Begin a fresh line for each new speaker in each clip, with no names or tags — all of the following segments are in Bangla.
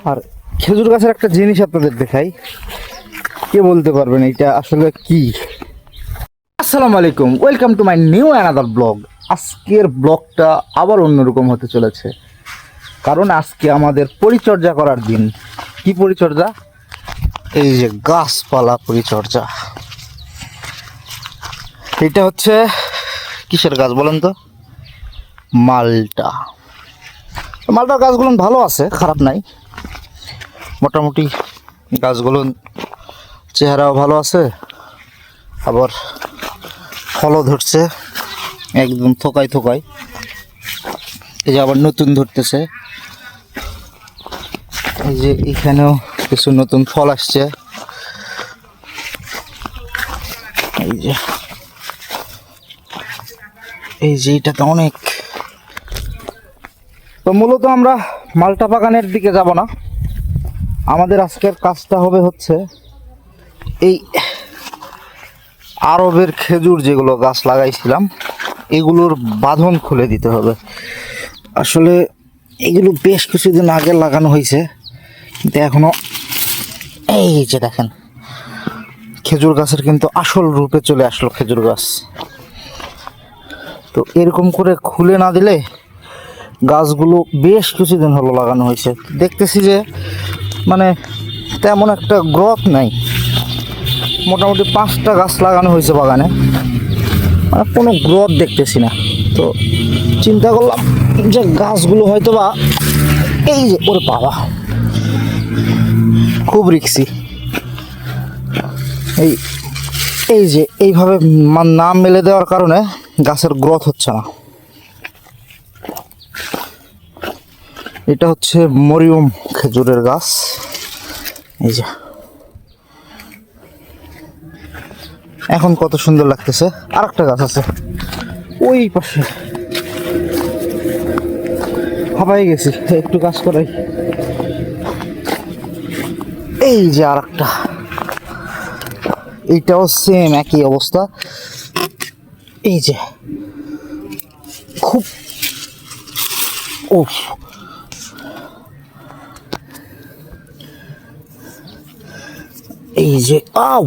আর খেজুর গাছের একটা জিনিস আপনাদের দেখাই, কে বলতে পারবেন এটা আসলে কি? আসসালামু আলাইকুম, welcome to my new another blog. আজকের ব্লগটা আবার অন্যরকম হতে চলেছে, কারণ আজকে আমাদের পরিচর্যা করার দিন। কি পরিচর্যা? এই যে গাছপালা পরিচর্যা। এটা হচ্ছে কিসের গাছ বলেন তো? মালটা। মালটার গাছগুলো ভালো আছে, খারাপ নাই, মোটামুটি গাছগুলো চেহারাও ভালো আছে, আবার ফলও ধরছে একদম থোকায় থোকায়। এই যে আবার নতুন ধরতেছে, এই যে এখানেও কিছু নতুন ফল আসছে। এই যে এটাতে অনেক। তো মূলত আমরা মালটা বাগানের দিকে যাব না, আমাদের আজকের কাজটা হবে হচ্ছে এই আরবের খেজুর যেগুলো গাছ লাগাইছিলাম এগুলোর বাঁধন খুলে দিতে হবে। আসলে এগুলো বেশ কিছুদিন আগে লাগানো হয়েছে, কিন্তু এখনো এই যে দেখেন খেজুর গাছের কিন্তু আসল রূপে চলে আসলো খেজুর গাছ। তো এরকম করে খুলে না দিলে গাছগুলো বেশ কিছুদিন হলো লাগানো হয়েছে, দেখতেছি যে মানে তেমন একটা গ্রোথ নাই। মোটামুটি 5টা গাছ লাগানো হয়েছে বাগানে, মানে কোনো গ্রোথ দেখতেছি না। তো চিন্তা করলাম যে গাছগুলো হয়তো বা এই যে ওরে বাবা খুব রিক্সি, এই যে এইভাবে নাম মেলে দেওয়ার কারণে গাছের গ্রোথ হচ্ছে না। এটা হচ্ছে মরিয়ম খেজুরের গাছ। এই যে এখন কত সুন্দর লাগতেছে। আর একটা গাছ আছে ওই পাশে, হাঁপাই গেছি, একটু কাজ করাই। এই যে আর একটা, এইটাও সেম একই অবস্থা। এই যে খুব উফ, এই যে আউ,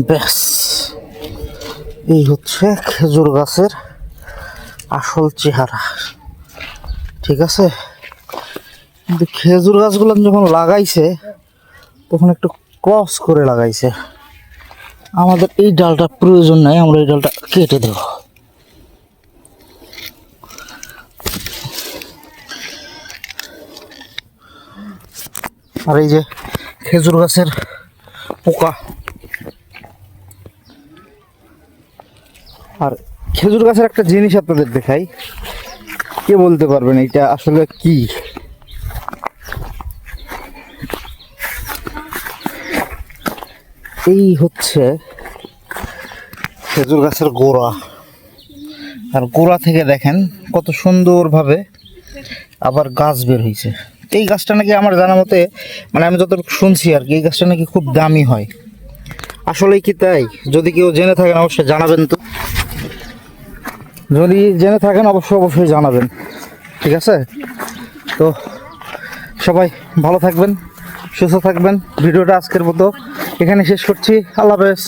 ব্যাস এই হচ্ছে খেজুর গাছের আসল চেহারা, ঠিক আছে? কিন্তু খেজুর গাছগুলো যখন লাগাইছে তখন একটু ক্রস করে লাগাইছে। আমাদের এই ডালটা প্রয়োজন নাই, আমরা এই ডালটা কেটে দেব। আর এই যে খেজুর গাছের পোকা। আর খেজুর গাছের একটা জিনিস আপনাদের দেখাই, কে বলতে পারবেন এটা আসলে কি? এই হচ্ছে খেজুর গাছের গোড়া, আর গোড়া থেকে দেখেন কত সুন্দরভাবে আবার গাছ বের হয়েছে। এই গাছটা নাকি আমার জানা মতে, মানে আমি যতটুকু শুনছি আর কি, এই গাছটা নাকি খুব দামি হয়। আসলেই কি তাই? যদি কেউ জেনে থাকেন অবশ্যই জানাবেন। তো যদি জেনে থাকেন অবশ্যই জানাবেন, ঠিক আছে? তো সবাই ভালো থাকবেন, সুস্থ থাকবেন। ভিডিওটা আজকের মতো এখানে শেষ করছি। আল্লাহ হাফেজ।